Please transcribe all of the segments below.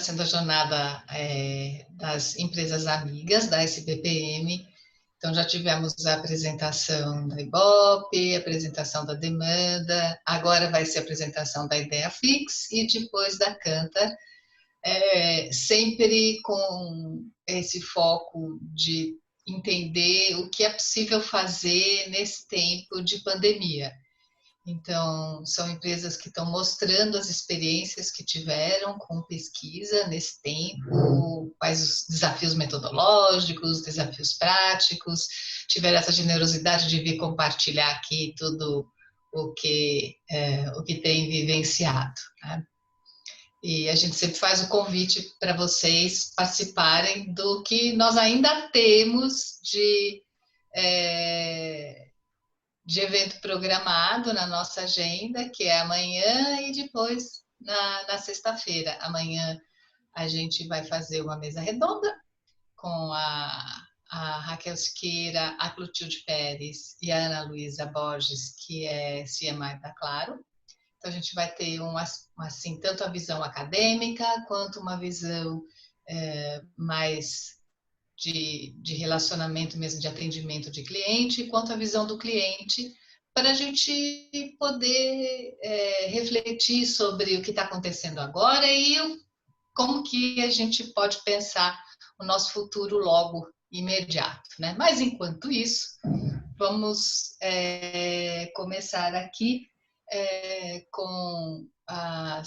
sendo a jornada das empresas amigas da SBPM. Então, já tivemos a apresentação da Ibope, a apresentação da demanda, agora vai ser a apresentação da Ideafix e depois da Cantar, sempre com esse foco de entender o que é possível fazer nesse tempo de pandemia. Então, são empresas que estão mostrando as experiências que tiveram com pesquisa nesse tempo, quais os desafios metodológicos, desafios práticos, tiveram essa generosidade de vir compartilhar aqui tudo o que tem vivenciado, né? E a gente sempre faz o convite para vocês participarem do que nós ainda temos de evento programado na nossa agenda, que é amanhã e depois na sexta-feira. Amanhã a gente vai fazer uma mesa redonda com a Raquel Siqueira, a Clotilde Pérez e a Ana Luísa Borges, que é CMI da Claro. Então, a gente vai ter assim, tanto a visão acadêmica quanto uma visão mais de relacionamento mesmo, de atendimento de cliente, quanto a visão do cliente, para a gente poder refletir sobre o que está acontecendo agora e como que a gente pode pensar o nosso futuro logo imediato, né? Mas, enquanto isso, vamos começar aqui com a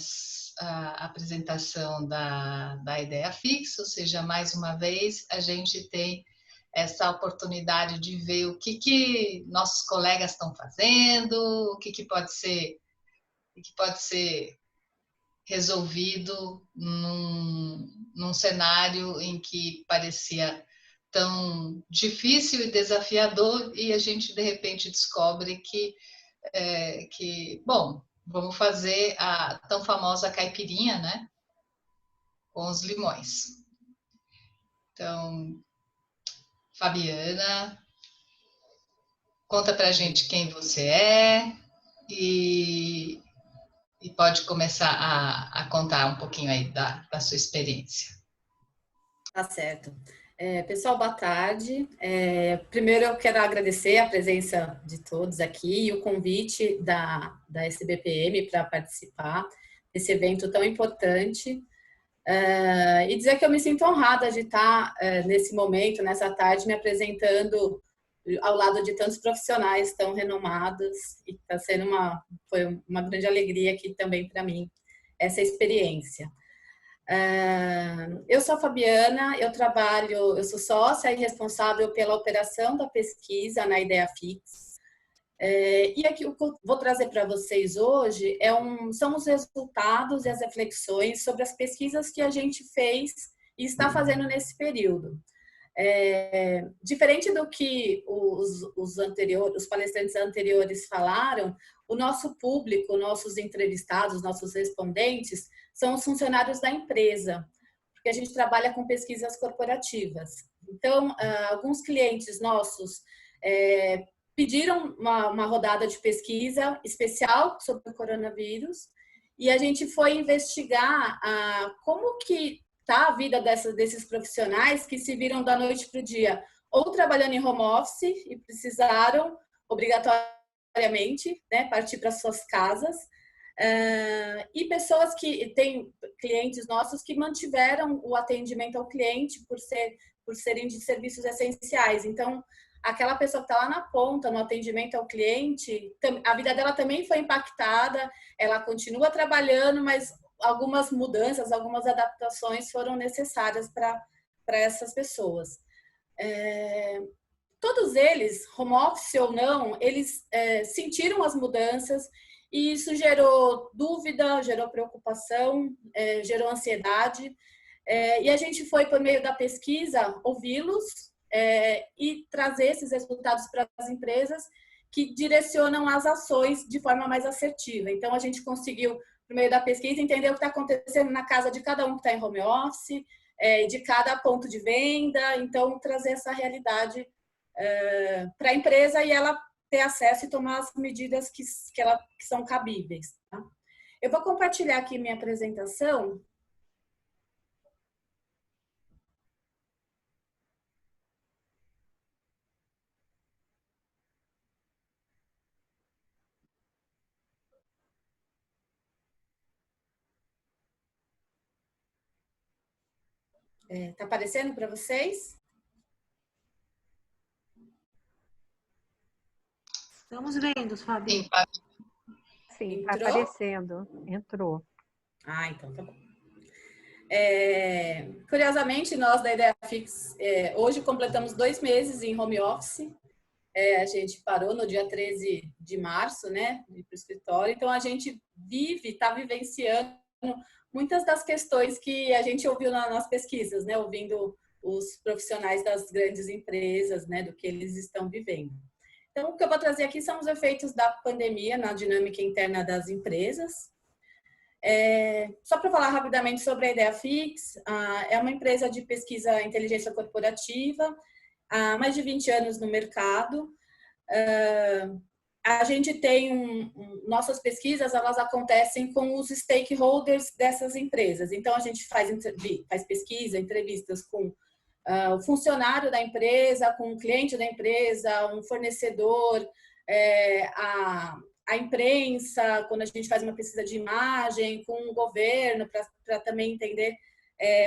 apresentação da Ideafix, ou seja, mais uma vez a gente tem essa oportunidade de ver o que nossos colegas estão fazendo, o que pode ser resolvido num cenário em que parecia tão difícil e desafiador, e a gente de repente descobre que bom, vamos fazer a tão famosa caipirinha, né? Com os limões. Então, Fabiana, conta pra gente quem você é e pode começar a contar um pouquinho aí da sua experiência. Tá certo. Pessoal, boa tarde. Primeiro eu quero agradecer a presença de todos aqui e o convite da SBPM para participar desse evento tão importante. E dizer que eu me sinto honrada de estar nesse momento, nessa tarde, me apresentando ao lado de tantos profissionais tão renomados, e está sendo foi uma grande alegria aqui também para mim essa experiência. Eu sou a Fabiana, eu sou sócia e responsável pela operação da pesquisa na Ideafix. E aqui o que eu vou trazer para vocês hoje são os resultados e as reflexões sobre as pesquisas que a gente fez e está fazendo nesse período. Diferente do que os palestrantes anteriores falaram, o nosso público, nossos entrevistados, nossos respondentes, são os funcionários da empresa, porque a gente trabalha com pesquisas corporativas. Então, alguns clientes nossos pediram uma rodada de pesquisa especial sobre o coronavírus e a gente foi investigar como que está a vida desses profissionais que se viram da noite para o dia ou trabalhando em home office e precisaram obrigatoriamente, né, partir para suas casas, e pessoas que têm clientes nossos que mantiveram o atendimento ao cliente por serem de serviços essenciais. Então, aquela pessoa que está lá na ponta, no atendimento ao cliente, a vida dela também foi impactada, ela continua trabalhando, mas algumas mudanças, algumas adaptações foram necessárias para essas pessoas. Todos eles, home office ou não, eles sentiram as mudanças e isso gerou dúvida, gerou preocupação, gerou ansiedade. E a gente foi, por meio da pesquisa, ouvi-los e trazer esses resultados para as empresas que direcionam as ações de forma mais assertiva. Então, a gente conseguiu, por meio da pesquisa, entender o que está acontecendo na casa de cada um que está em home office, de cada ponto de venda. Então, trazer essa realidade para a empresa e ela ter acesso e tomar as medidas que são cabíveis. Tá? Eu vou compartilhar aqui minha apresentação. Tá aparecendo para vocês? Estamos vendo, Fabi. Sim, está aparecendo. Entrou. Então tá bom. Curiosamente, nós da Ideafix, hoje completamos 2 meses em home office. A gente parou no dia 13 de março, né, de ir para o escritório. Então, a gente está vivenciando muitas das questões que a gente ouviu nas pesquisas, né, ouvindo os profissionais das grandes empresas, né, do que eles estão vivendo. Então, o que eu vou trazer aqui são os efeitos da pandemia na dinâmica interna das empresas. Só para falar rapidamente sobre a Ideafix, é uma empresa de pesquisa em inteligência corporativa, há mais de 20 anos no mercado. A gente tem nossas pesquisas, elas acontecem com os stakeholders dessas empresas. Então, a gente faz pesquisa, entrevistas com o funcionário da empresa, com o cliente da empresa, um fornecedor, a imprensa, quando a gente faz uma pesquisa de imagem, com o governo, para também entender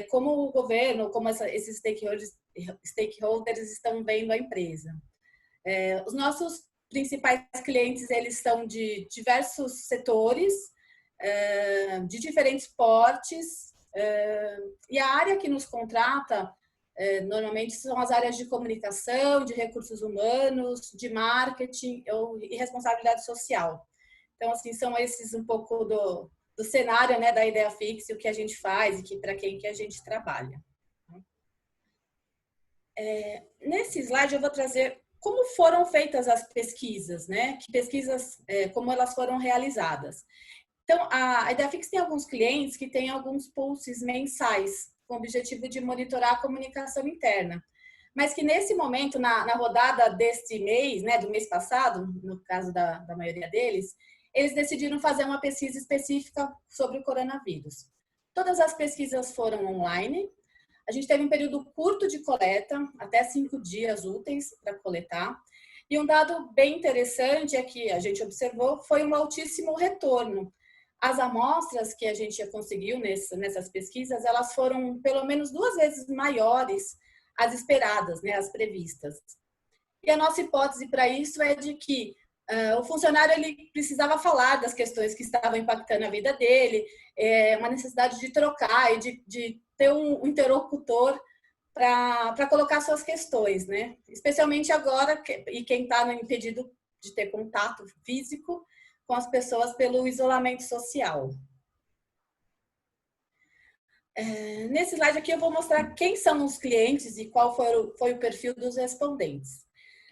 como o governo, como esses stakeholders estão vendo a empresa. Os nossos principais clientes, eles são de diversos setores, de diferentes portes, e a área que nos contrata, normalmente são as áreas de comunicação, de recursos humanos, de marketing e responsabilidade social. Então, assim, são esses um pouco do cenário, né, da Ideafix, o que a gente faz e para quem que a gente trabalha. Nesse slide eu vou trazer como foram feitas as pesquisas, né? Que pesquisas, como elas foram realizadas. Então, a Ideafix tem alguns clientes que têm alguns pulses mensais, com o objetivo de monitorar a comunicação interna. Mas que nesse momento, na rodada deste mês, né, do mês passado, no caso da maioria deles, eles decidiram fazer uma pesquisa específica sobre o coronavírus. Todas as pesquisas foram online. A gente teve um período curto de coleta, até 5 dias úteis para coletar. E um dado bem interessante é que a gente observou foi um altíssimo retorno. As amostras que a gente conseguiu nessas pesquisas, elas foram pelo menos 2 vezes maiores as esperadas, né, as previstas. E a nossa hipótese para isso é de que o funcionário ele precisava falar das questões que estavam impactando a vida dele, uma necessidade de trocar e de ter um interlocutor para colocar suas questões, né? Especialmente agora, e quem está impedido de ter contato físico com as pessoas pelo isolamento social. Nesse slide aqui eu vou mostrar quem são os clientes e qual foi o perfil dos respondentes.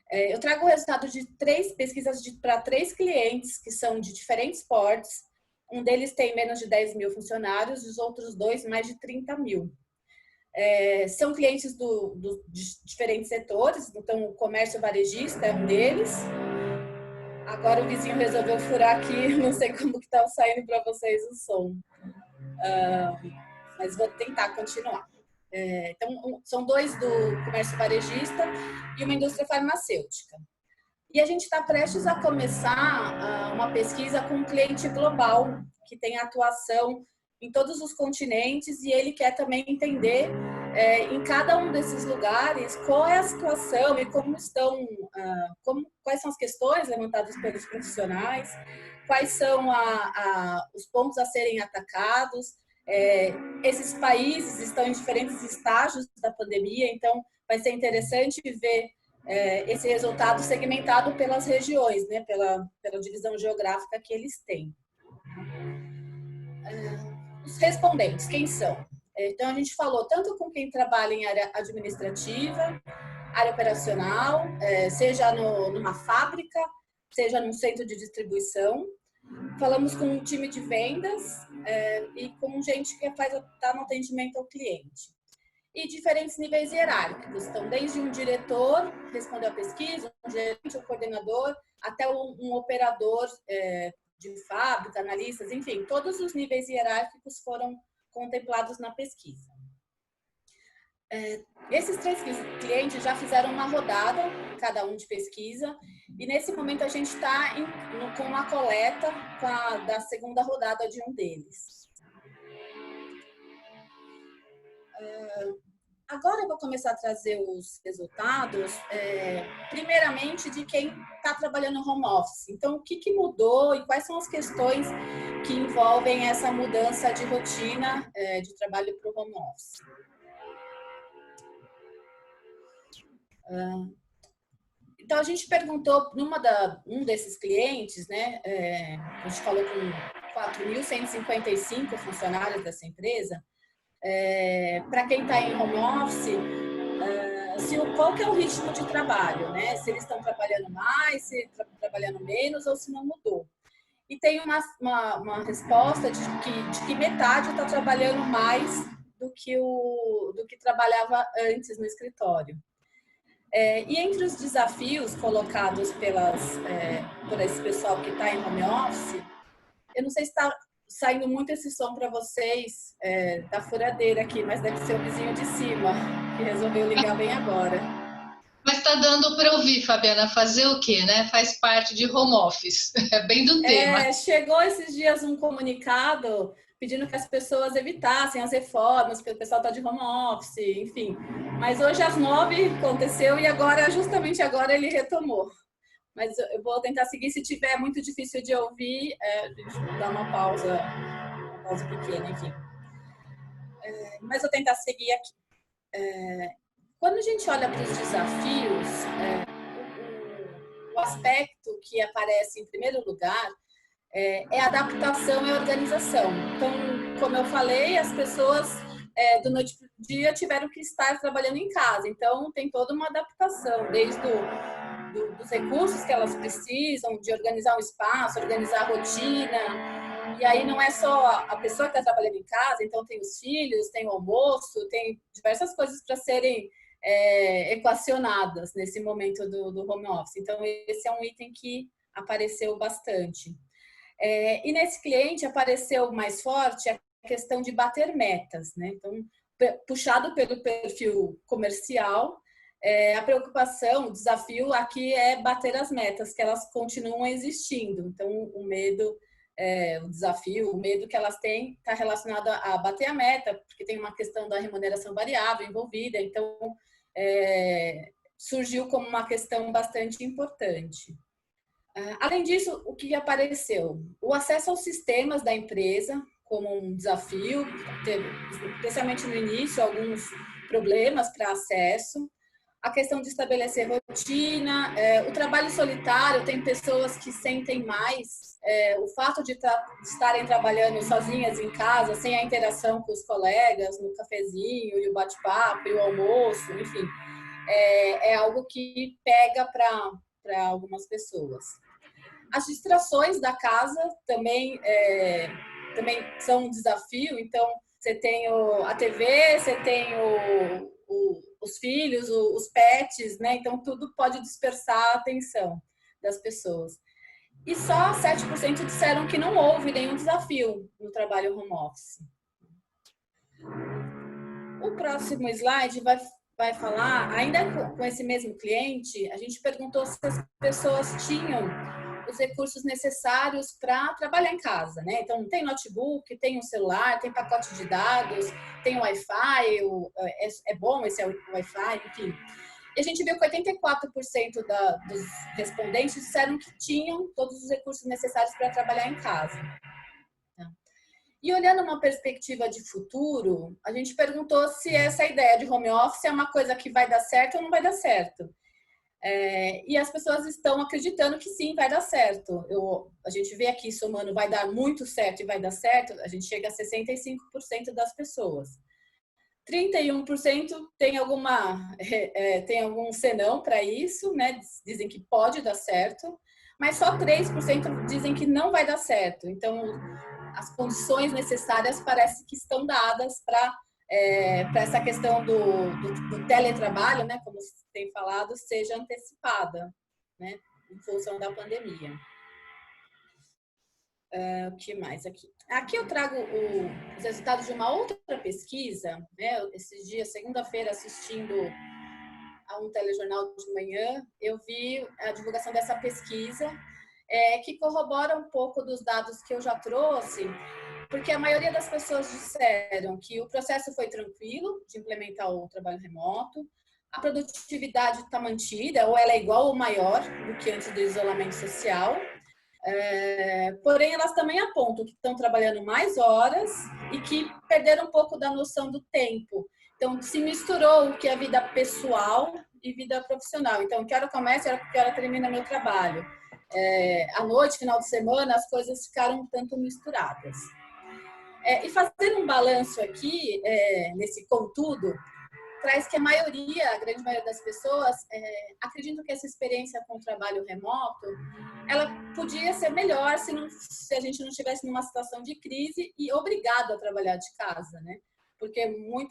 Eu trago o resultado de 3 pesquisas para 3 clientes que são de diferentes portes. Um deles tem menos de 10 mil funcionários, os outros 2 mais de 30 mil. São clientes de diferentes setores, então o comércio varejista é um deles. Agora o vizinho resolveu furar aqui, não sei como que está saindo para vocês o som. Mas vou tentar continuar. Então, são 2 do comércio varejista e uma indústria farmacêutica. E a gente está prestes a começar uma pesquisa com um cliente global, que tem atuação em todos os continentes, e ele quer também entender em cada um desses lugares qual é a situação e como estão, quais são as questões levantadas pelos profissionais, quais são os pontos a serem atacados. Esses países estão em diferentes estágios da pandemia, então vai ser interessante ver esse resultado segmentado pelas regiões, né, pela divisão geográfica que eles têm. Os respondentes, quem são? Então, a gente falou tanto com quem trabalha em área administrativa, área operacional, seja numa fábrica, seja num centro de distribuição. Falamos com um time de vendas e com gente que está no atendimento ao cliente. E diferentes níveis hierárquicos. Então, desde um diretor, respondeu a pesquisa, um gerente, um coordenador, até um operador de fábrica, analistas, enfim, todos os níveis hierárquicos foram contemplados na pesquisa. Esses 3 clientes já fizeram uma rodada, cada um de pesquisa, e nesse momento a gente está com uma coleta da segunda rodada de um deles. Agora eu vou começar a trazer os resultados, primeiramente, de quem está trabalhando no home office. Então, o que mudou e quais são as questões que envolvem essa mudança de rotina de trabalho para o home office. Então, a gente perguntou um desses clientes, né? A gente falou com 4.155 funcionários dessa empresa. Para quem está em home office, qual que é o ritmo de trabalho, né? Se eles estão trabalhando mais, se estão trabalhando menos ou se não mudou. E tem uma resposta de que metade está trabalhando mais do que trabalhava antes no escritório. E entre os desafios colocados por esse pessoal que está em home office, eu não sei se está saindo muito esse som para vocês da furadeira aqui, mas deve ser o vizinho de cima que resolveu ligar bem agora. Mas está dando para ouvir, Fabiana, fazer o quê, né? Faz parte de home office, é bem do tema. Chegou esses dias um comunicado pedindo que as pessoas evitassem as reformas, porque o pessoal está de home office, enfim. Mas hoje às 9 aconteceu e justamente agora ele retomou. Mas eu vou tentar seguir. Se tiver muito difícil de ouvir, a gente dá uma pausa pequena, enfim. Mas vou tentar seguir aqui. Quando a gente olha para os desafios, o aspecto que aparece em primeiro lugar é a adaptação e a organização. Então, como eu falei, as pessoas do noite para o dia tiveram que estar trabalhando em casa. Então, tem toda uma adaptação, desde dos recursos que elas precisam, de organizar um espaço, organizar a rotina. E aí não é só a pessoa que está trabalhando em casa, então tem os filhos, tem o almoço, tem diversas coisas para serem equacionadas nesse momento do home office. Então, esse é um item que apareceu bastante. E nesse cliente apareceu mais forte a questão de bater metas, né? Então, puxado pelo perfil comercial, a preocupação, o desafio aqui é bater as metas, que elas continuam existindo. Então, o medo, o desafio, o medo que elas têm está relacionado a bater a meta, porque tem uma questão da remuneração variável envolvida. Então, surgiu como uma questão bastante importante. Além disso, o que apareceu? O acesso aos sistemas da empresa como um desafio, teve, especialmente no início, alguns problemas para acesso. A questão de estabelecer rotina, o trabalho solitário, tem pessoas que sentem mais o fato de estarem trabalhando sozinhas em casa, sem a interação com os colegas, no cafezinho, e o bate-papo, e o almoço, enfim, é algo que pega para algumas pessoas. As distrações da casa também são um desafio. Então, você tem a TV, você tem os filhos, os pets, né? Então, tudo pode dispersar a atenção das pessoas. E só 7% disseram que não houve nenhum desafio no trabalho home office. O próximo slide vai falar, ainda com esse mesmo cliente, a gente perguntou se as pessoas tinham os recursos necessários para trabalhar em casa, né? Então, tem notebook, tem um celular, tem pacote de dados, tem Wi-Fi, é bom esse Wi-Fi, enfim. E a gente viu que 84% dos respondentes disseram que tinham todos os recursos necessários para trabalhar em casa. E olhando uma perspectiva de futuro, a gente perguntou se essa ideia de home office é uma coisa que vai dar certo ou não vai dar certo. E as pessoas estão acreditando que sim, vai dar certo. A gente vê aqui, somando, vai dar muito certo e vai dar certo, a gente chega a 65% das pessoas. 31% tem algum senão para isso, né? Dizem que pode dar certo, mas só 3% dizem que não vai dar certo. Então, as condições necessárias parece que estão dadas para essa questão do teletrabalho, né, como você tem falado, seja antecipada, né, em função da pandemia. O que mais aqui? Aqui eu trago os resultados de uma outra pesquisa, né? Esses dias, segunda-feira, assistindo a um telejornal de manhã, eu vi a divulgação dessa pesquisa, que corrobora um pouco dos dados que eu já trouxe, porque a maioria das pessoas disseram que o processo foi tranquilo de implementar o trabalho remoto, a produtividade está mantida, ou ela é igual ou maior do que antes do isolamento social. Porém, elas também apontam que estão trabalhando mais horas e que perderam um pouco da noção do tempo. Então, se misturou o que é vida pessoal e vida profissional. Então, que hora começa, que hora termina meu trabalho. À noite, final de semana, as coisas ficaram um tanto misturadas. E fazendo um balanço aqui, nesse contudo, traz que a grande maioria das pessoas acreditam que essa experiência com o trabalho remoto, ela podia ser melhor se a gente não estivesse numa situação de crise e obrigado a trabalhar de casa, né? Porque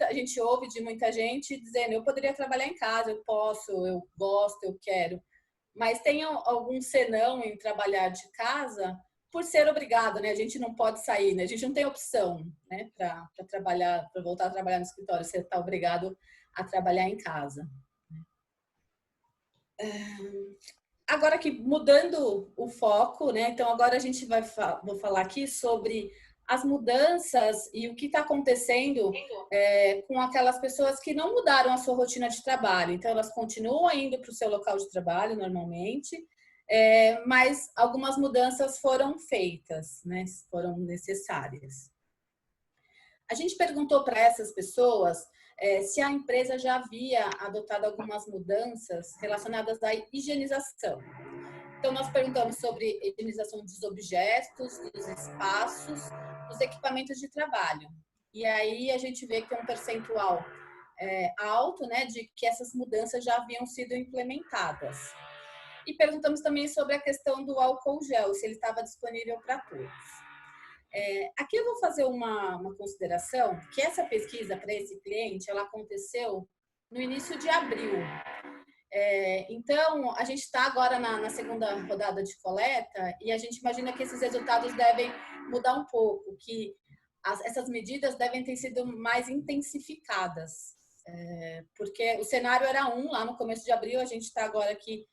a gente ouve de muita gente dizendo, eu poderia trabalhar em casa, eu posso, eu gosto, eu quero. Mas tem algum senão em trabalhar de casa por ser obrigado, né? A gente não pode sair, né? A gente não tem opção, né? Para trabalhar, para voltar a trabalhar no escritório, você está obrigado a trabalhar em casa. Agora aqui, mudando o foco, né? Então agora a gente vou falar aqui sobre as mudanças e o que está acontecendo com aquelas pessoas que não mudaram a sua rotina de trabalho. Então elas continuam indo para o seu local de trabalho normalmente, mas algumas mudanças foram feitas, né? Foram necessárias. A gente perguntou para essas pessoas se a empresa já havia adotado algumas mudanças relacionadas à higienização. Então, nós perguntamos sobre higienização dos objetos, dos espaços, dos equipamentos de trabalho. E aí a gente vê que tem um percentual alto, né, de que essas mudanças já haviam sido implementadas. E perguntamos também sobre a questão do álcool gel, se ele estava disponível para todos. Aqui eu vou fazer uma consideração, que essa pesquisa para esse cliente, ela aconteceu no início de abril. Então, a gente está agora na segunda rodada de coleta e a gente imagina que esses resultados devem mudar um pouco, que essas medidas devem ter sido mais intensificadas, porque o cenário era lá no começo de abril, a gente está agora aqui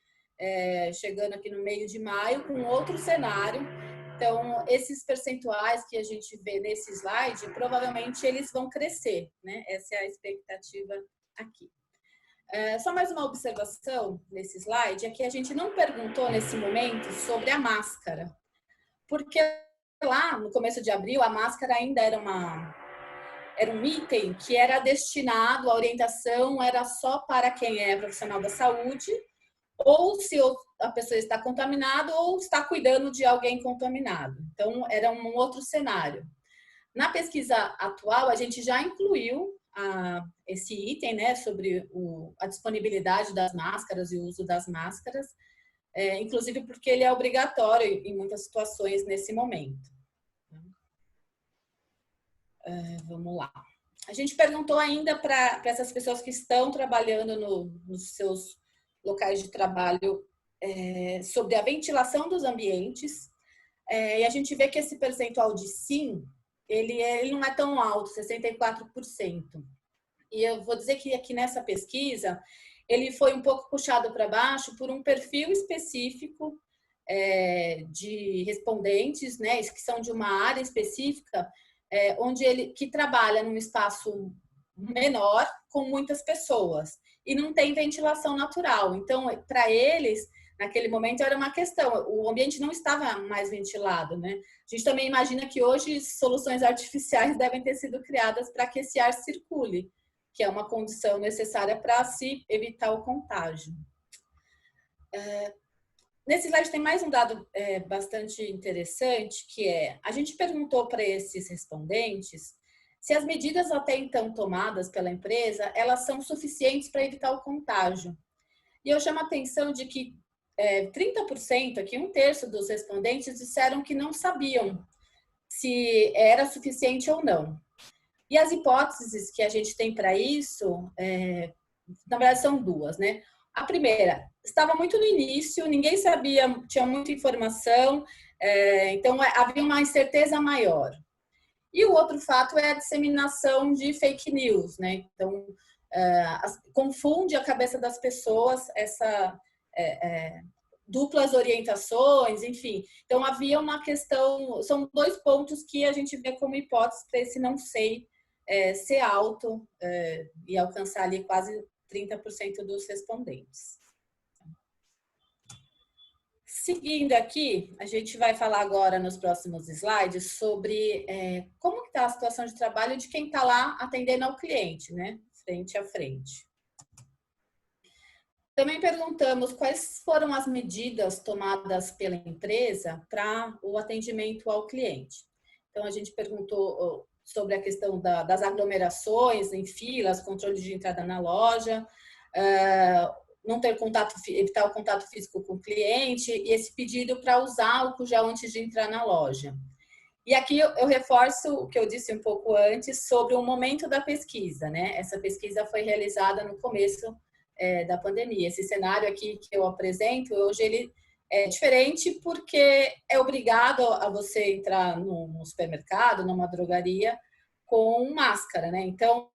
chegando aqui no meio de maio com outro cenário. Então, esses percentuais que a gente vê nesse slide, provavelmente eles vão crescer, né? Essa é a expectativa aqui. Só mais uma observação nesse slide, é que a gente não perguntou nesse momento sobre a máscara, porque lá no começo de abril a máscara ainda era um item que era destinado, a orientação era só para quem é profissional da saúde, ou se a pessoa está contaminada ou está cuidando de alguém contaminado. Então, era um outro cenário. Na pesquisa atual, a gente já incluiu esse item, né, sobre a disponibilidade das máscaras e o uso das máscaras, inclusive porque ele é obrigatório em muitas situações nesse momento. Vamos lá. A gente perguntou ainda para essas pessoas que estão trabalhando nos seus locais de trabalho sobre a ventilação dos ambientes, e a gente vê que esse percentual de sim, ele não é tão alto, 64%. E eu vou dizer que aqui nessa pesquisa, ele foi um pouco puxado para baixo por um perfil específico de respondentes, né, que são de uma área específica, onde que trabalha num espaço menor com muitas pessoas e não tem ventilação natural. Então, para eles, naquele momento era uma questão, o ambiente não estava mais ventilado, né? A gente também imagina que hoje soluções artificiais devem ter sido criadas para que esse ar circule, que é uma condição necessária para se evitar o contágio. Nesse slide tem mais um dado bastante interessante, que a gente perguntou para esses respondentes se as medidas até então tomadas pela empresa, elas são suficientes para evitar o contágio. E eu chamo a atenção de que 30%, aqui 1/3 dos respondentes, disseram que não sabiam se era suficiente ou não. E as hipóteses que a gente tem para isso, na verdade, são duas, né? A primeira, estava muito no início, ninguém sabia, tinha muita informação, então havia uma incerteza maior. E o outro fato é a disseminação de fake news, né? Então, confunde a cabeça das pessoas duplas orientações, enfim. Então, havia uma questão, são 2 pontos que a gente vê como hipótese para esse não sei ser alto e alcançar ali quase 30% dos respondentes. Seguindo aqui, a gente vai falar agora nos próximos slides sobre como está a situação de trabalho de quem está lá atendendo ao cliente, né? Frente a frente. Também perguntamos quais foram as medidas tomadas pela empresa para o atendimento ao cliente. Então, a gente perguntou sobre a questão das aglomerações em filas, controle de entrada na loja, não ter contato, evitar o contato físico com o cliente e esse pedido para usar álcool gel antes de entrar na loja. E aqui eu reforço o que eu disse um pouco antes sobre o momento da pesquisa, né? Essa pesquisa foi realizada no começo da pandemia. Esse cenário aqui que eu apresento, hoje ele é diferente porque é obrigado a você entrar no supermercado, numa drogaria, com máscara, né? Então,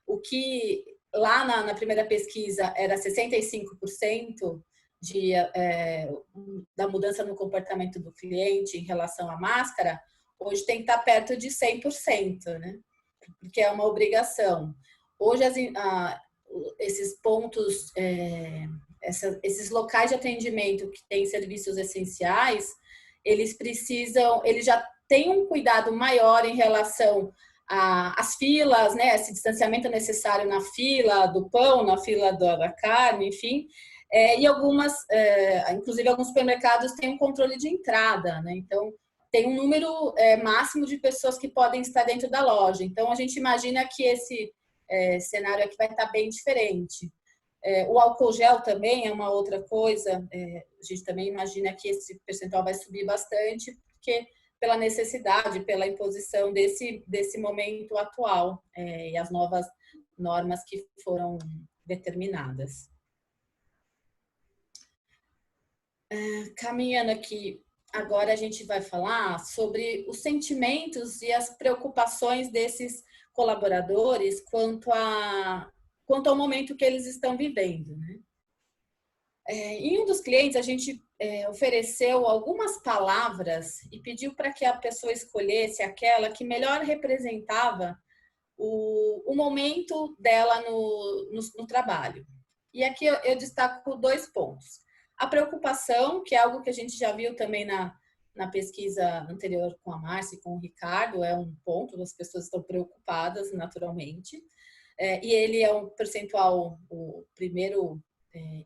o que lá na primeira pesquisa era 65% da mudança no comportamento do cliente em relação à máscara, hoje tem que estar perto de 100%, né? Porque é uma obrigação. Hoje, esses pontos, esses locais de atendimento que têm serviços essenciais, eles já têm um cuidado maior em relação às filas, né? Esse distanciamento necessário na fila do pão, na fila da carne, enfim. E inclusive alguns supermercados têm um controle de entrada, né? Então, tem um número máximo de pessoas que podem estar dentro da loja. Então, a gente imagina que esse cenário aqui vai estar bem diferente. O álcool gel também é uma outra coisa. A gente também imagina que esse percentual vai subir bastante, porque pela necessidade, pela imposição desse momento atual e as novas normas que foram determinadas. Caminhando aqui, agora a gente vai falar sobre os sentimentos e as preocupações desses colaboradores quanto ao momento que eles estão vivendo, né? Em um dos clientes, a gente ofereceu algumas palavras e pediu para que a pessoa escolhesse aquela que melhor representava o momento dela no trabalho. E aqui eu destaco 2 pontos. A preocupação, que é algo que a gente já viu também na pesquisa anterior com a Márcia e com o Ricardo, é um ponto, as pessoas estão preocupadas naturalmente. E ele é um percentual, o primeiro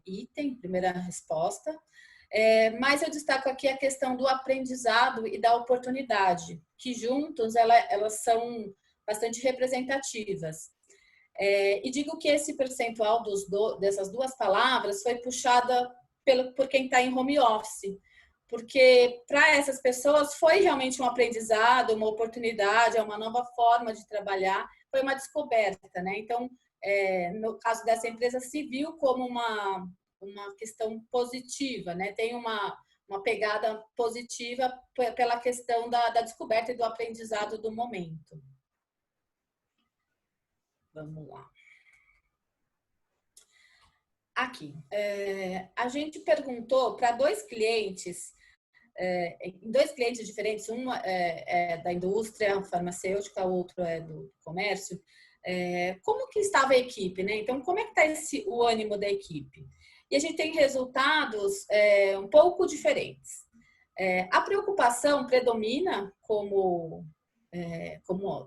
item, primeira resposta. Mas eu destaco aqui a questão do aprendizado e da oportunidade, que juntos elas são bastante representativas. E digo que esse percentual dessas 2 palavras foi puxada por quem está em home office, porque para essas pessoas foi realmente um aprendizado, uma oportunidade, uma nova forma de trabalhar, foi uma descoberta, né? Então, no caso dessa empresa, se viu como uma questão positiva, né? Tem uma pegada positiva pela questão da descoberta e do aprendizado do momento. Vamos lá. Aqui, a gente perguntou para 2 clientes, em 2 clientes diferentes, um é da indústria farmacêutica, o outro é do comércio, como que estava a equipe, né? Então, como é que está o ânimo da equipe? E a gente tem resultados um pouco diferentes. A preocupação predomina como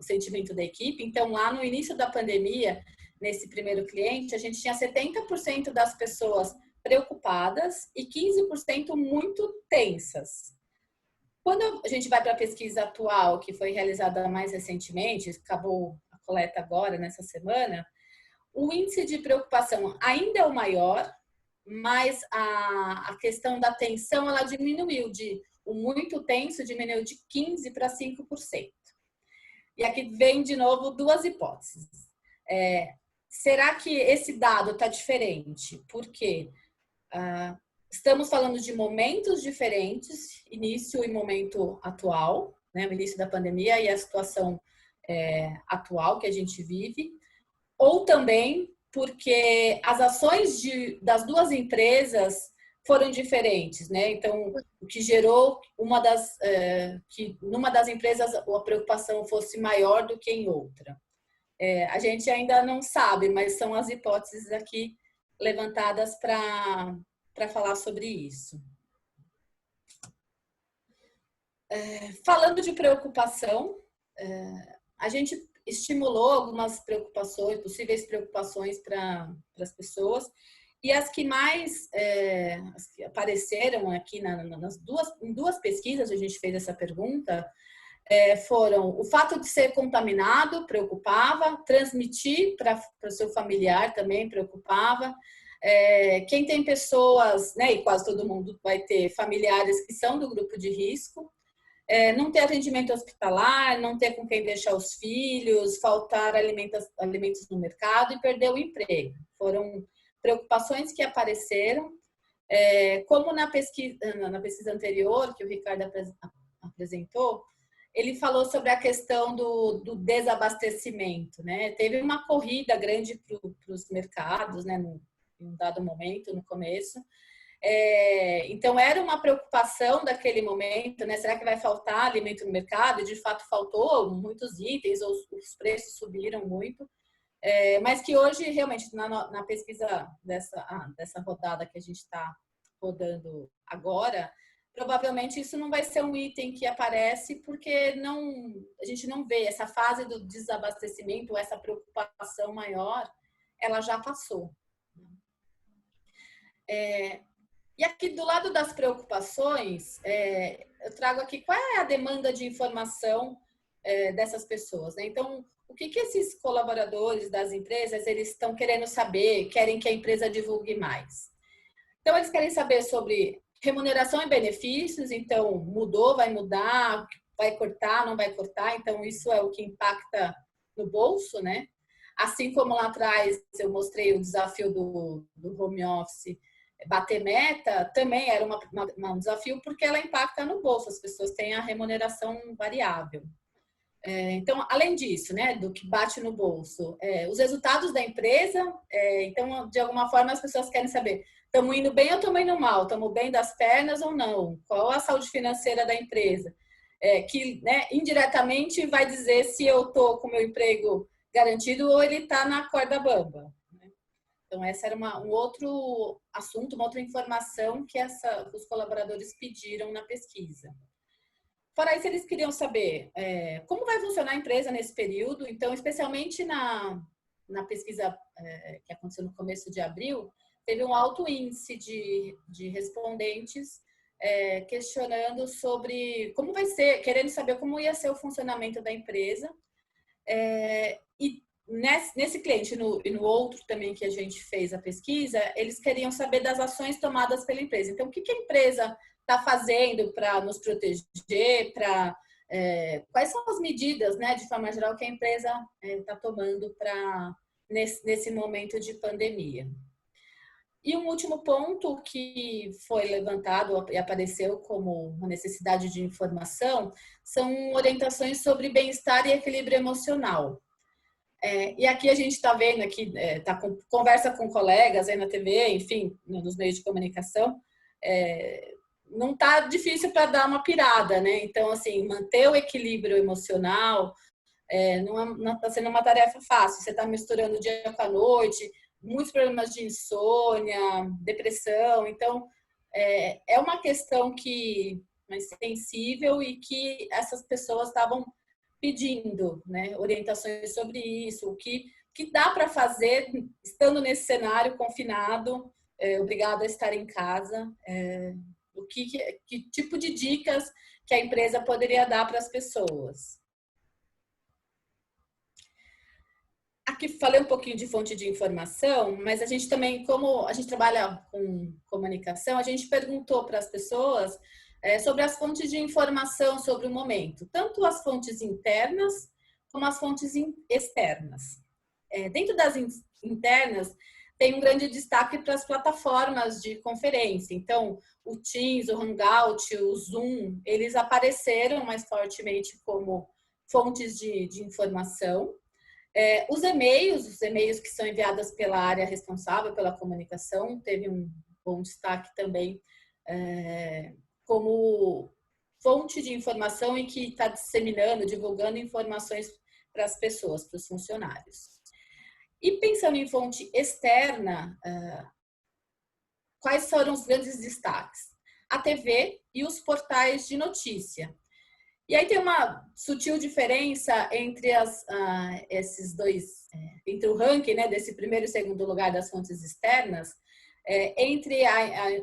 sentimento da equipe. Então, lá no início da pandemia, nesse primeiro cliente, a gente tinha 70% das pessoas preocupadas e 15% muito tensas. Quando a gente vai para a pesquisa atual, que foi realizada mais recentemente, acabou a coleta agora, nessa semana, o índice de preocupação ainda é o maior, mas a questão da tensão, ela diminuiu, o muito tenso diminuiu de 15% para 5%. E aqui vem, de novo, 2 hipóteses. Será que esse dado está diferente? Porque estamos falando de momentos diferentes, início e momento atual, né? O início da pandemia e a situação atual que a gente vive, ou também porque as ações das 2 empresas foram diferentes, né? Então, o que gerou que numa das empresas a preocupação fosse maior do que em outra. A gente ainda não sabe, mas são as hipóteses aqui levantadas para falar sobre isso. Falando de preocupação, a gente estimulou algumas preocupações, possíveis preocupações para as pessoas, e as que mais as que apareceram aqui em duas pesquisas, a gente fez essa pergunta, foram o fato de ser contaminado, preocupava, transmitir para o seu familiar também preocupava, quem tem pessoas, né, e quase todo mundo vai ter familiares que são do grupo de risco, não ter atendimento hospitalar, não ter com quem deixar os filhos, faltar alimentos no mercado e perder o emprego. Foram preocupações que apareceram, como na pesquisa anterior que o Ricardo apresentou, ele falou sobre a questão do desabastecimento, né? Teve uma corrida grande para os mercados, né, em um dado momento, no começo. Então, era uma preocupação daquele momento, né? Será que vai faltar alimento no mercado? E, de fato, faltou muitos itens, ou os preços subiram muito. Mas que hoje, realmente, na pesquisa dessa rodada que a gente está rodando agora, provavelmente isso não vai ser um item que aparece porque a gente não vê essa fase do desabastecimento, essa preocupação maior, ela já passou. E aqui do lado das preocupações, eu trago aqui qual é a demanda de informação dessas pessoas, né? Então, o que esses colaboradores das empresas eles estão querendo saber, querem que a empresa divulgue mais? Então, eles querem saber sobre remuneração e benefícios, então, mudou, vai mudar, vai cortar, não vai cortar, então isso é o que impacta no bolso, né? Assim como lá atrás eu mostrei o desafio do home office, bater meta também era um desafio porque ela impacta no bolso, as pessoas têm a remuneração variável. Então, além disso, né, do que bate no bolso, os resultados da empresa, então, de alguma forma, as pessoas querem saber, estamos indo bem ou estamos indo mal? Estamos bem das pernas ou não? Qual a saúde financeira da empresa? Que, né, indiretamente vai dizer se eu estou com o meu emprego garantido ou ele está na corda bamba. Então, essa era um outro assunto, uma outra informação que os colaboradores pediram na pesquisa. Fora isso, eles queriam saber como vai funcionar a empresa nesse período. Então, especialmente na pesquisa que aconteceu no começo de abril, teve um alto índice de respondentes questionando sobre como vai ser, querendo saber como ia ser o funcionamento da empresa. E nesse cliente e no outro também que a gente fez a pesquisa, eles queriam saber das ações tomadas pela empresa. Então, o que a empresa está fazendo para nos proteger, quais são as medidas, né, de forma geral, que a empresa está tomando nesse momento de pandemia. E um último ponto que foi levantado e apareceu como uma necessidade de informação são orientações sobre bem-estar e equilíbrio emocional. E aqui a gente está vendo, conversa com colegas aí na TV, enfim, nos meios de comunicação, não está difícil para dar uma pirada, né? Então, assim, manter o equilíbrio emocional não está sendo uma tarefa fácil. Você está misturando o dia com a noite, muitos problemas de insônia, depressão. Então, é uma questão mais sensível e que essas pessoas estavam pedindo, né, orientações sobre isso, o que dá para fazer estando nesse cenário confinado, obrigado a estar em casa, que tipo de dicas que a empresa poderia dar para as pessoas. Aqui falei um pouquinho de fonte de informação, mas a gente também, como a gente trabalha com comunicação, a gente perguntou para as pessoas sobre as fontes de informação sobre o momento, tanto as fontes internas como as fontes externas. Dentro das internas, tem um grande destaque para as plataformas de conferência. Então, o Teams, o Hangout, o Zoom, eles apareceram mais fortemente como fontes de informação. Os e-mails que são enviados pela área responsável pela comunicação, teve um bom destaque também como fonte de informação e que está disseminando, divulgando informações para as pessoas, para os funcionários. E pensando em fonte externa, quais foram os grandes destaques? A TV e os portais de notícia. E aí tem uma sutil diferença entre esses dois, entre o ranking, né, desse primeiro e segundo lugar das fontes externas, entre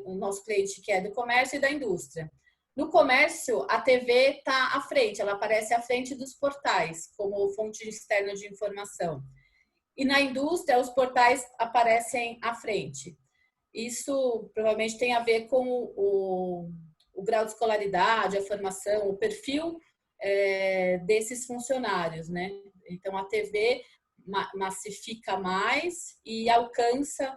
o nosso cliente que é do comércio e da indústria. No comércio, a TV está à frente, ela aparece à frente dos portais, como fonte externa de informação. E na indústria, os portais aparecem à frente. Isso provavelmente tem a ver com o grau de escolaridade, a formação, o perfil desses funcionários, né? Então, a TV massifica mais e alcança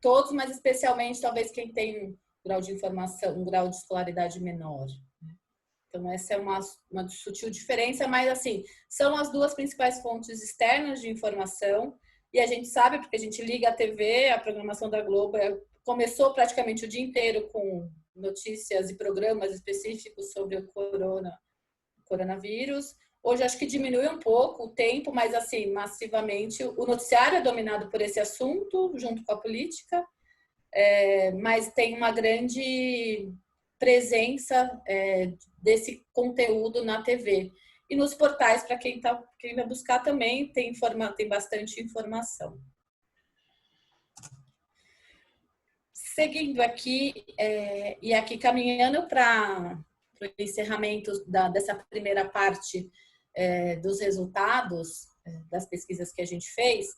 todos, mas especialmente talvez quem tem um grau de informação, um grau de escolaridade menor. Então, essa é uma sutil diferença, mas assim, são as duas principais fontes externas de informação. E a gente sabe, porque a gente liga a TV, a programação da Globo começou praticamente o dia inteiro com notícias e programas específicos sobre o coronavírus. Hoje acho que diminui um pouco o tempo, mas assim, massivamente, o noticiário é dominado por esse assunto, junto com a política, mas tem uma grande presença desse conteúdo na TV. E nos portais, para quem vai buscar também, tem bastante informação. Seguindo aqui, e aqui caminhando para o encerramento dessa primeira parte dos resultados das pesquisas que a gente fez,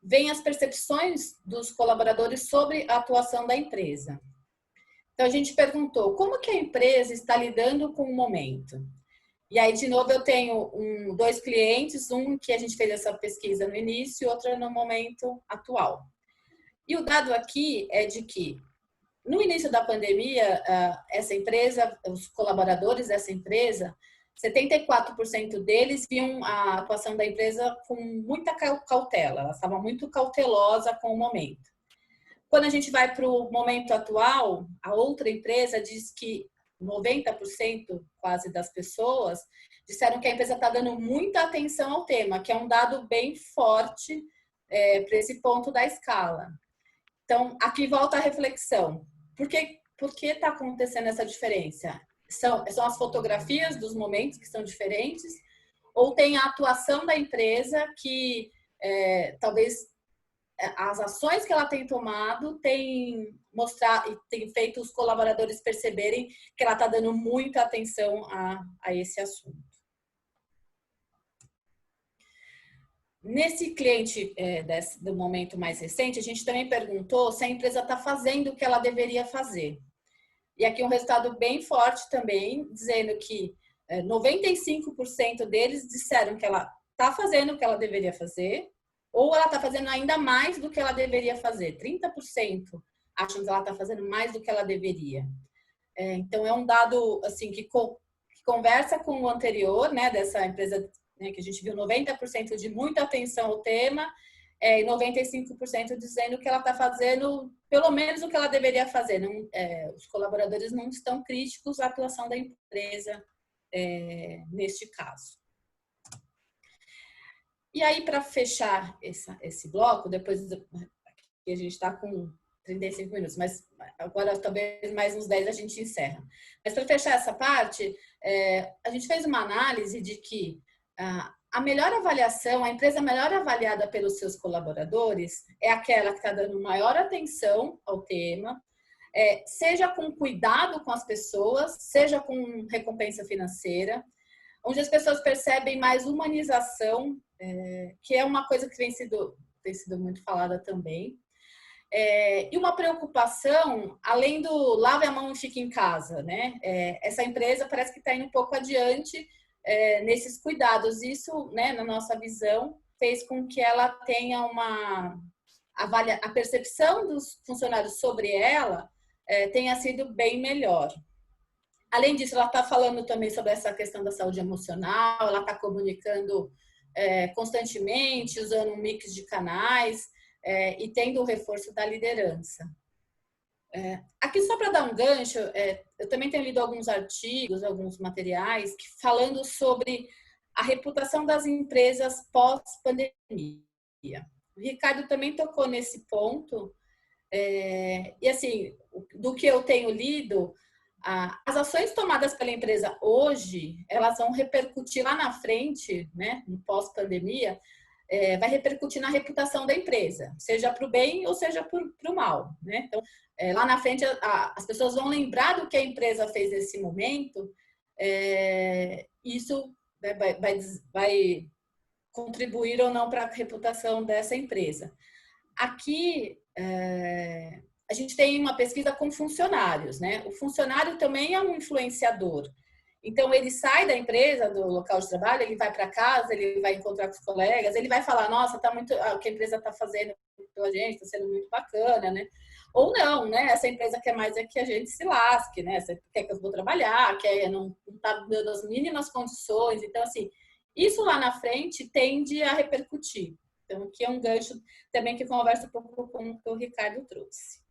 vem as percepções dos colaboradores sobre a atuação da empresa. Então, a gente perguntou como que a empresa está lidando com o momento. E aí, de novo, eu tenho dois clientes, um que a gente fez essa pesquisa no início e outro no momento atual. E o dado aqui é de que, no início da pandemia, essa empresa, os colaboradores dessa empresa, 74% deles viam a atuação da empresa com muita cautela, ela estava muito cautelosa com o momento. Quando a gente vai para o momento atual, a outra empresa diz que 90% quase das pessoas disseram que a empresa está dando muita atenção ao tema, que é um dado bem forte para esse ponto da escala. Então, aqui volta a reflexão. Por que está acontecendo essa diferença? São as fotografias dos momentos que são diferentes? Ou tem a atuação da empresa que talvez as ações que ela tem tomado tem feito os colaboradores perceberem que ela está dando muita atenção a esse assunto. Nesse cliente do momento mais recente, a gente também perguntou se a empresa está fazendo o que ela deveria fazer. E aqui um resultado bem forte também, dizendo que 95% deles disseram que ela está fazendo o que ela deveria fazer, ou ela está fazendo ainda mais do que ela deveria fazer. 30% acham que ela está fazendo mais do que ela deveria. Então, é um dado assim, que conversa com o anterior, né, dessa empresa, né, que a gente viu 90% de muita atenção ao tema e 95% dizendo que ela está fazendo pelo menos o que ela deveria fazer. Não, os colaboradores não estão críticos à atuação da empresa neste caso. E aí, para fechar esse bloco, depois a gente está com 35 minutos, mas agora talvez mais uns 10 a gente encerra. Mas para fechar essa parte, a gente fez uma análise de que a melhor avaliação, a empresa melhor avaliada pelos seus colaboradores é aquela que está dando maior atenção ao tema, seja com cuidado com as pessoas, seja com recompensa financeira, onde as pessoas percebem mais humanização, que é uma coisa que tem sido muito falada também. E uma preocupação, além do lave a mão e fique em casa, né? Essa empresa parece que está indo um pouco adiante nesses cuidados. Isso, né, na nossa visão, fez com que ela tenha a percepção dos funcionários sobre ela tenha sido bem melhor. Além disso, ela está falando também sobre essa questão da saúde emocional, ela está comunicando constantemente, usando um mix de canais, e tendo o reforço da liderança. Aqui, só para dar um gancho, eu também tenho lido alguns artigos, alguns materiais falando sobre a reputação das empresas pós-pandemia. O Ricardo também tocou nesse ponto. E assim, do que eu tenho lido, as ações tomadas pela empresa hoje, elas vão repercutir lá na frente, né, no pós-pandemia, vai repercutir na reputação da empresa, seja para o bem ou seja para o mal, né? Então, lá na frente, as pessoas vão lembrar do que a empresa fez nesse momento, isso, né, vai contribuir ou não para a reputação dessa empresa. Aqui, a gente tem uma pesquisa com funcionários, né? O funcionário também é um influenciador. Então, ele sai da empresa, do local de trabalho, ele vai para casa, ele vai encontrar com os colegas, ele vai falar, nossa, tá muito, o que a empresa está fazendo pela gente, está sendo muito bacana, né? Ou não, né? Essa empresa quer mais que a gente se lasque, né? Você quer que eu vou trabalhar, não está dando as mínimas condições. Então, assim, isso lá na frente tende a repercutir. Então, aqui é um gancho também que conversa um pouco com o que o Ricardo trouxe.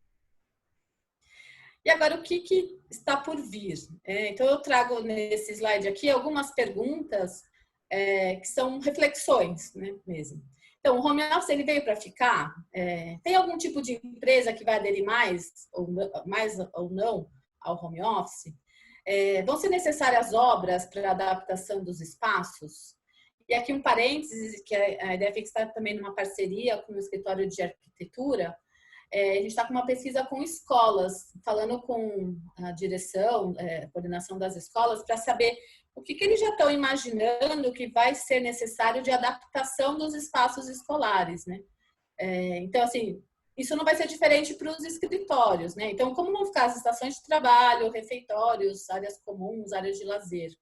E agora, o que está por vir? Então, eu trago nesse slide aqui algumas perguntas que são reflexões, né, mesmo. Então, o home office, ele veio para ficar? Tem algum tipo de empresa que vai aderir mais ou não ao home office? Vão ser necessárias obras para a adaptação dos espaços? E aqui um parênteses, que a IDEFIX está também numa parceria com o escritório de arquitetura. A gente está com uma pesquisa com escolas, falando com a direção, coordenação das escolas, para saber o que eles já estão imaginando que vai ser necessário de adaptação dos espaços escolares, né? Então, assim, isso não vai ser diferente para os escritórios, né? Então, como vão ficar as estações de trabalho, refeitórios, áreas comuns, áreas de lazer?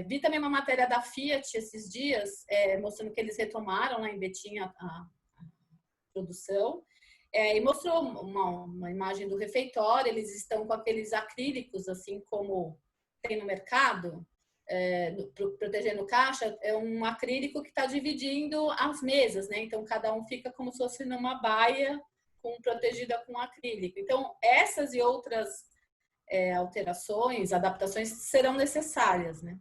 Vi também uma matéria da Fiat esses dias, mostrando que eles retomaram lá em Betim a produção, e mostrou uma imagem do refeitório. Eles estão com aqueles acrílicos, assim como tem no mercado, protegendo o caixa, é um acrílico que está dividindo as mesas, né? Então, cada um fica como se fosse numa baia protegida com acrílico. Então, essas e outras alterações, adaptações serão necessárias, né?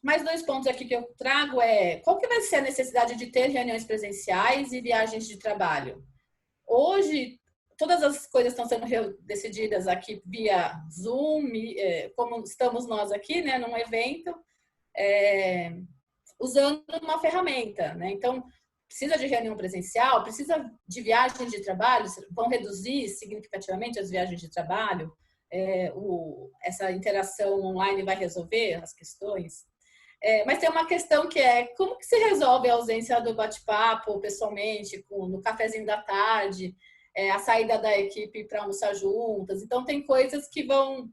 Mais 2 pontos aqui que eu trago qual que vai ser a necessidade de ter reuniões presenciais e viagens de trabalho? Hoje, todas as coisas estão sendo decididas aqui via Zoom, como estamos nós aqui, né, num evento, usando uma ferramenta, né? Então, precisa de reunião presencial, precisa de viagens de trabalho, vão reduzir significativamente as viagens de trabalho, essa interação online vai resolver as questões. Mas tem uma questão que como que se resolve a ausência do bate-papo pessoalmente, no cafezinho da tarde, a saída da equipe para almoçar juntas. Então, tem coisas que vão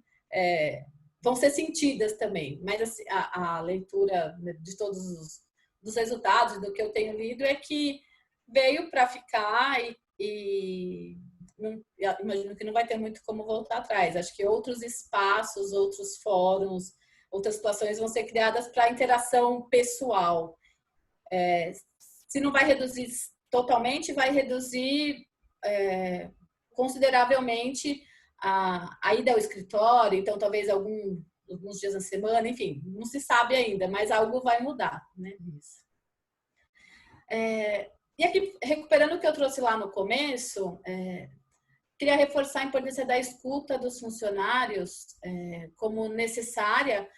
ser sentidas também. Mas assim, a leitura de todos os resultados do que eu tenho lido é que veio para ficar e não, imagino que não vai ter muito como voltar atrás. Acho que outros espaços, outros fóruns, outras situações vão ser criadas para interação pessoal. Se não vai reduzir totalmente, vai reduzir consideravelmente a ida ao escritório. Então, talvez alguns dias na semana, enfim, não se sabe ainda, mas algo vai mudar, né? E aqui, recuperando o que eu trouxe lá no começo, queria reforçar a importância da escuta dos funcionários como necessária,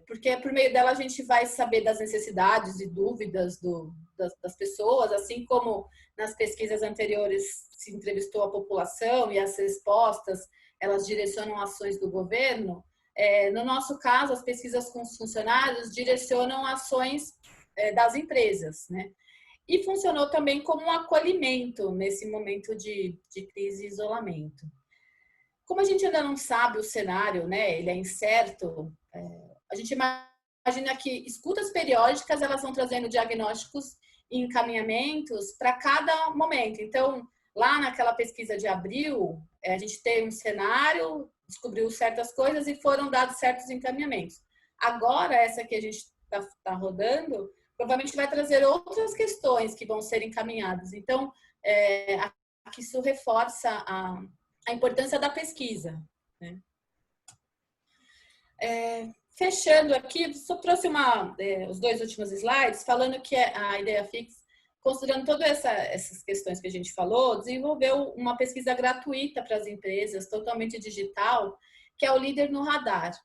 porque por meio dela a gente vai saber das necessidades e dúvidas das pessoas, assim como nas pesquisas anteriores se entrevistou a população e as respostas, elas direcionam ações do governo. No nosso caso, as pesquisas com os funcionários direcionam ações das empresas, né? E funcionou também como um acolhimento nesse momento de crise e isolamento. Como a gente ainda não sabe o cenário, né, ele é incerto, a gente imagina que escutas periódicas elas vão trazendo diagnósticos e encaminhamentos para cada momento. Então, lá naquela pesquisa de abril, a gente teve um cenário, descobriu certas coisas e foram dados certos encaminhamentos. Agora, essa que a gente está rodando, provavelmente vai trazer outras questões que vão ser encaminhadas. Então, aqui isso reforça a importância da pesquisa, né? Fechando aqui, só trouxe os 2 últimos slides, falando que a Ideia Fix, considerando todas essas questões que a gente falou, desenvolveu uma pesquisa gratuita para as empresas, totalmente digital, que é o Líder no Radar.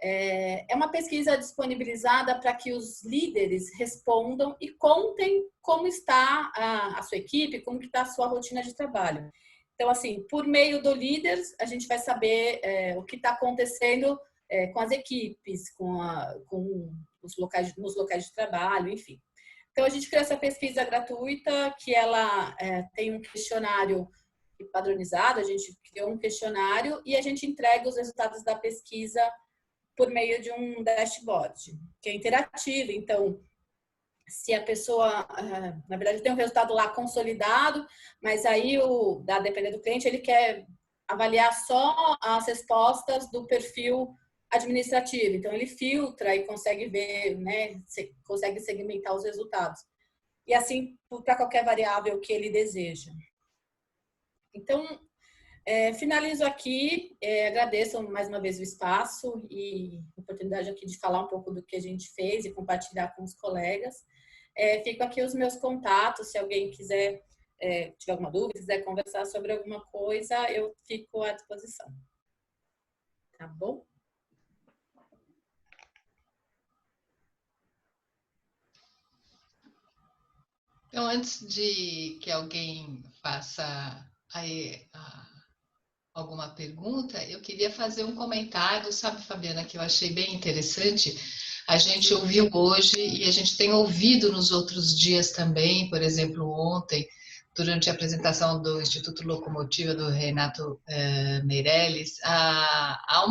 É uma pesquisa disponibilizada para que os líderes respondam e contem como está a sua equipe, como está a sua rotina de trabalho. Então, assim, por meio do líder, a gente vai saber o que está acontecendo com as equipes, nos locais de trabalho, enfim. Então, a gente criou essa pesquisa gratuita, que ela tem um questionário padronizado, a gente criou um questionário e a gente entrega os resultados da pesquisa por meio de um dashboard, que é interativo. Então, se a pessoa, na verdade, tem um resultado lá consolidado, mas aí, dependendo do cliente, ele quer avaliar só as respostas do perfil administrativo. Então, ele filtra e consegue ver, né, consegue segmentar os resultados. E assim, para qualquer variável que ele deseja. Então, finalizo aqui, agradeço mais uma vez o espaço e a oportunidade aqui de falar um pouco do que a gente fez e compartilhar com os colegas. Fico aqui os meus contatos, se alguém quiser, tiver alguma dúvida, quiser conversar sobre alguma coisa, eu fico à disposição. Tá bom? Então, antes de que alguém faça alguma pergunta, eu queria fazer um comentário, sabe, Fabiana, que eu achei bem interessante. A gente ouviu hoje e a gente tem ouvido nos outros dias também, por exemplo, ontem, durante a apresentação do Instituto Locomotiva do Renato Meirelles, há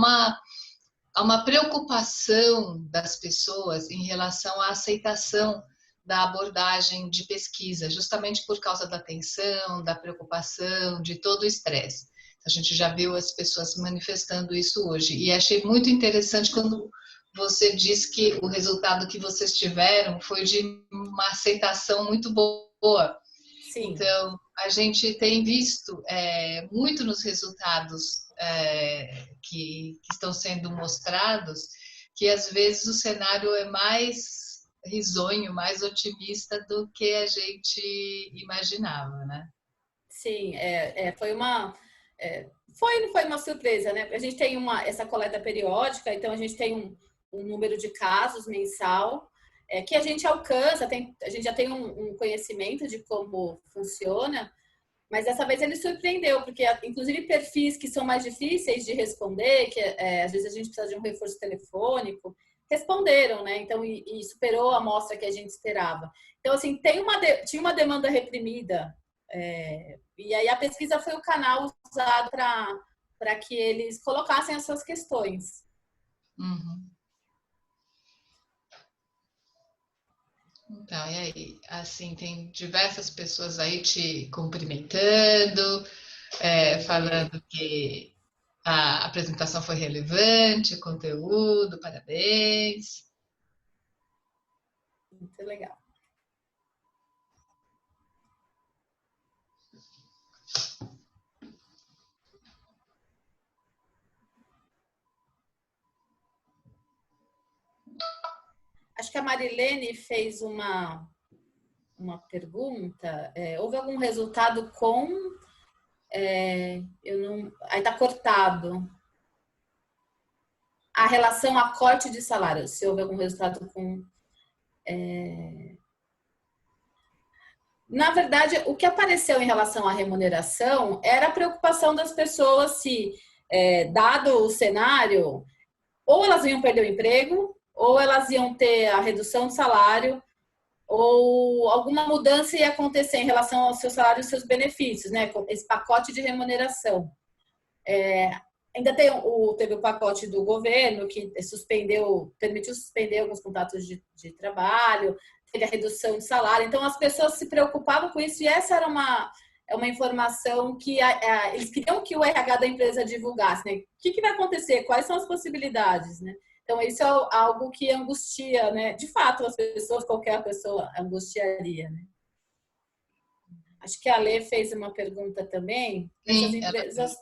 uma preocupação das pessoas em relação à aceitação da abordagem de pesquisa, justamente por causa da tensão, da preocupação, de todo o estresse. A gente já viu as pessoas manifestando isso hoje. E achei muito interessante quando você disse que o resultado que vocês tiveram foi de uma aceitação muito boa. Sim. Então, a gente tem visto muito nos resultados que estão sendo mostrados que, às vezes, o cenário é mais risonho, mais otimista do que a gente imaginava, né? Sim, não foi uma surpresa, né? A gente tem essa coleta periódica, então a gente tem um número de casos mensal que a gente alcança, a gente já tem um conhecimento de como funciona, mas dessa vez ele surpreendeu, porque inclusive perfis que são mais difíceis de responder, que às vezes a gente precisa de um reforço telefônico, responderam, né? Então, e superou a amostra que a gente esperava. Então, assim, tinha uma demanda reprimida, e aí a pesquisa foi o canal usado para que eles colocassem as suas questões. Uhum. Então, e aí? Assim, tem diversas pessoas aí te cumprimentando, falando que a apresentação foi relevante, o conteúdo, parabéns. Muito legal. Acho que a Marilene fez uma pergunta. Houve algum resultado com... aí está cortado. A relação a corte de salário. Se houve algum resultado com... Na verdade, o que apareceu em relação à remuneração era a preocupação das pessoas se, dado o cenário, ou elas iam perder o emprego, ou elas iam ter a redução de salário, ou alguma mudança ia acontecer em relação ao seu salário e seus benefícios, né? Esse pacote de remuneração. Ainda teve o pacote do governo que permitiu suspender alguns contratos de trabalho, teve a redução de salário. Então, as pessoas se preocupavam com isso e essa era uma informação que eles queriam que o RH da empresa divulgasse, né? O que vai acontecer? Quais são as possibilidades, né? Então, isso é algo que angustia, né? De fato, as pessoas, qualquer pessoa angustiaria, né? Acho que a Lê fez uma pergunta também. Essas empresas,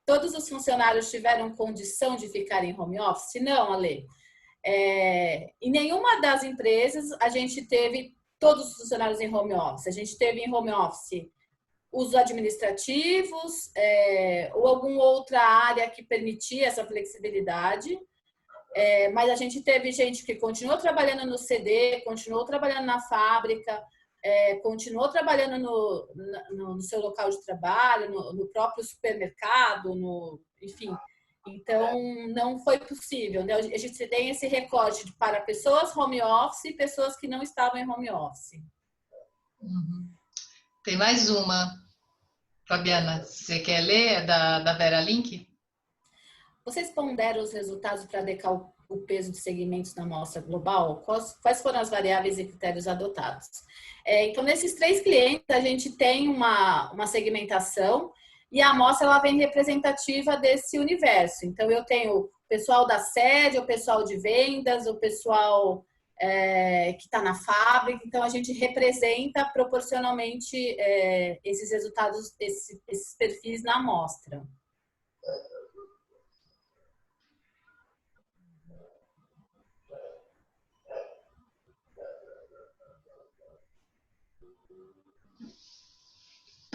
todos os funcionários tiveram condição de ficar em home office? Não, Alê. Em nenhuma das empresas a gente teve todos os funcionários em home office. A gente teve em home office os administrativos ou alguma outra área que permitia essa flexibilidade. Mas a gente teve gente que continuou trabalhando no CD, continuou trabalhando na fábrica, continuou trabalhando no seu local de trabalho, no próprio supermercado, enfim. Então, não foi possível, né? A gente tem esse recorte para pessoas home office e pessoas que não estavam em home office. Uhum. Tem mais uma, Fabiana. Você quer ler? É da Vera Link? Vocês ponderam os resultados para adequar o peso de segmentos na amostra global? Quais foram as variáveis e critérios adotados? Então, nesses 3 clientes, a gente tem uma segmentação e a amostra ela vem representativa desse universo. Então, eu tenho o pessoal da sede, o pessoal de vendas, o pessoal que está na fábrica. Então, a gente representa proporcionalmente esses resultados, esses perfis na amostra.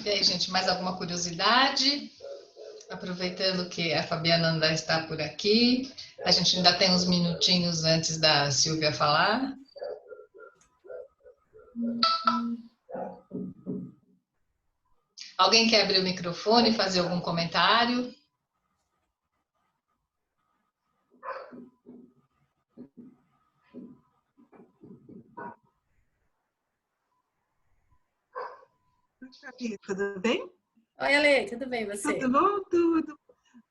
E aí, gente, mais alguma curiosidade? Aproveitando que a Fabiana ainda está por aqui, a gente ainda tem uns minutinhos antes da Silvia falar. Alguém quer abrir o microfone e fazer algum comentário? Tudo bem? Oi, Ale, tudo bem você? Tudo bom? Tudo.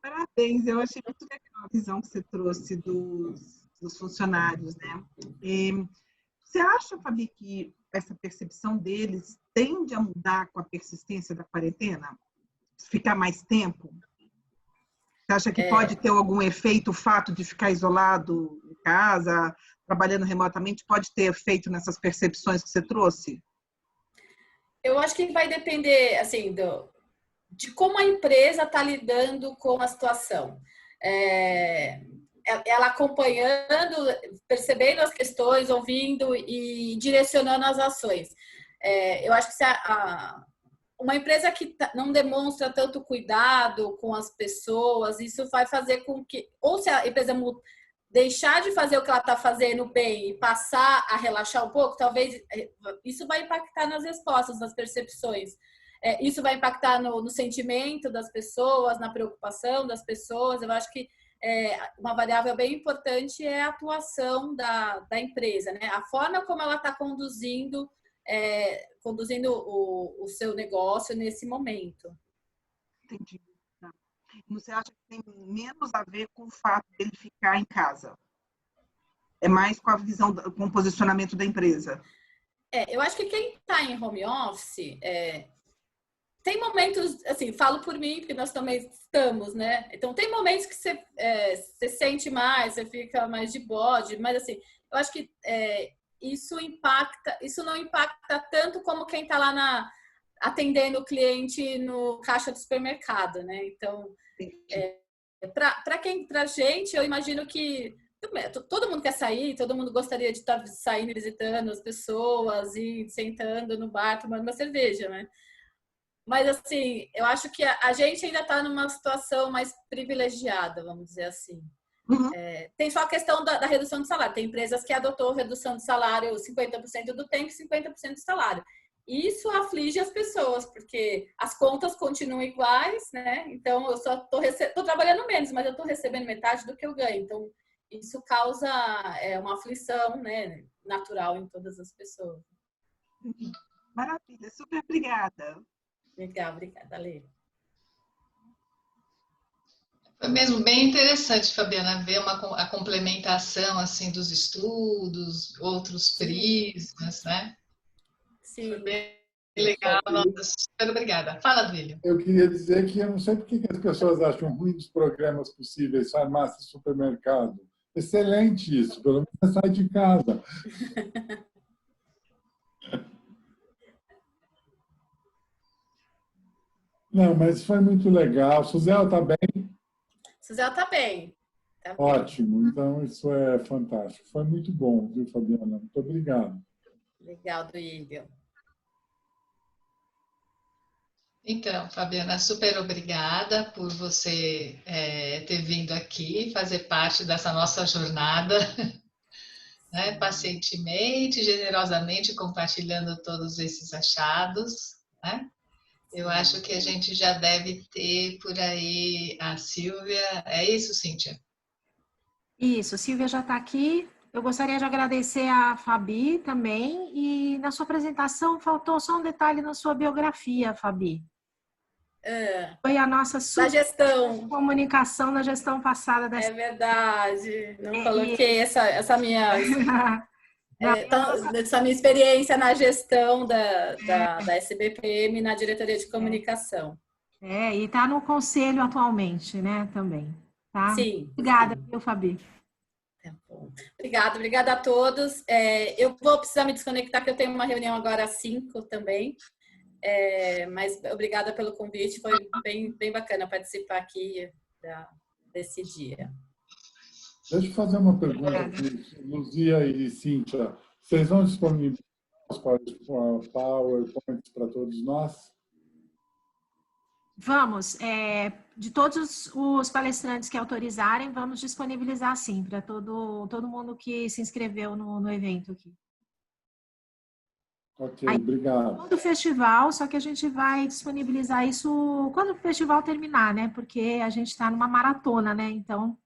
Parabéns, eu achei muito legal a visão que você trouxe dos funcionários, né? Você acha, Fabi, que essa percepção deles tende a mudar com a persistência da quarentena? Ficar mais tempo? Você acha que pode ter algum efeito o fato de ficar isolado em casa, trabalhando remotamente, pode ter efeito nessas percepções que você trouxe? Eu acho que vai depender, assim, de como a empresa está lidando com a situação. Ela acompanhando, percebendo as questões, ouvindo e direcionando as ações. Eu acho que se uma empresa que não demonstra tanto cuidado com as pessoas, isso vai fazer com que, ou se a empresa deixar de fazer o que ela está fazendo bem e passar a relaxar um pouco, talvez isso vai impactar nas respostas, nas percepções. Isso vai impactar no sentimento das pessoas, na preocupação das pessoas. Eu acho que uma variável bem importante é a atuação da empresa, né? A forma como ela está conduzindo o seu negócio nesse momento. Entendi. Você acha que tem menos a ver com o fato dele ficar em casa? É mais com a visão, com o posicionamento da empresa? Eu acho que quem está em home office tem momentos, assim, falo por mim, porque nós também estamos, né? Então, tem momentos que você sente mais, você fica mais de bode, mas, assim, eu acho que isso não impacta tanto como quem está lá atendendo o cliente no caixa do supermercado, né? Então, pra gente, eu imagino que todo mundo quer sair, todo mundo gostaria de estar saindo, visitando as pessoas e sentando no bar, tomando uma cerveja, né? Mas, assim, eu acho que a gente ainda está numa situação mais privilegiada, vamos dizer assim. Uhum. Tem só a questão da redução de salário. Tem empresas que adotou redução de salário 50% do tempo e 50% do salário. Isso aflige as pessoas, porque as contas continuam iguais, né? Então, eu só tô trabalhando menos, mas eu estou recebendo metade do que eu ganho. Então, isso causa uma aflição, né, natural em todas as pessoas. Maravilha, super obrigada. Legal, obrigada, Lê. Foi mesmo bem interessante, Fabiana, ver a complementação assim dos estudos, outros prismas, né? Sim. Foi bem legal. Nossa, super obrigada. Fala, Duílio. Eu queria dizer que eu não sei por que as pessoas acham ruim dos programas possíveis, farmácia e supermercado. Excelente isso, pelo menos você sai de casa. Não, mas foi muito legal. Suzela está bem? Suzela está bem. Tá bem. Ótimo, então isso é fantástico. Foi muito bom, viu, Fabiana? Muito obrigado. Legal, Duílio. Então, Fabiana, super obrigada por você ter vindo aqui, fazer parte dessa nossa jornada, né? Pacientemente, generosamente compartilhando todos esses achados, né? Eu acho que a gente já deve ter por aí a Silvia. É isso, Cíntia? Isso, Silvia já está aqui. Eu gostaria de agradecer a Fabi também. E na sua apresentação faltou só um detalhe na sua biografia, Fabi. Foi a nossa Da gestão. comunicação na gestão passada. É verdade. Não coloquei essa minha... essa minha experiência na gestão da SBPM na diretoria de comunicação. E está no conselho atualmente, né, também. Tá? Sim. Obrigada, viu, Fabi? Tá bom. Obrigada a todos. Eu vou precisar me desconectar, que eu tenho uma reunião agora às 5 também. Mas obrigada pelo convite, foi bem bacana participar aqui desse dia. Deixa eu fazer uma pergunta aqui, Luzia e Cíntia. Vocês vão disponibilizar os PowerPoints para todos nós? Vamos. De todos os palestrantes que autorizarem, vamos disponibilizar sim, para todo mundo que se inscreveu no evento aqui. Ok, obrigado. Todo o festival, só que a gente vai disponibilizar isso quando o festival terminar, né? Porque a gente está numa maratona, né? Então,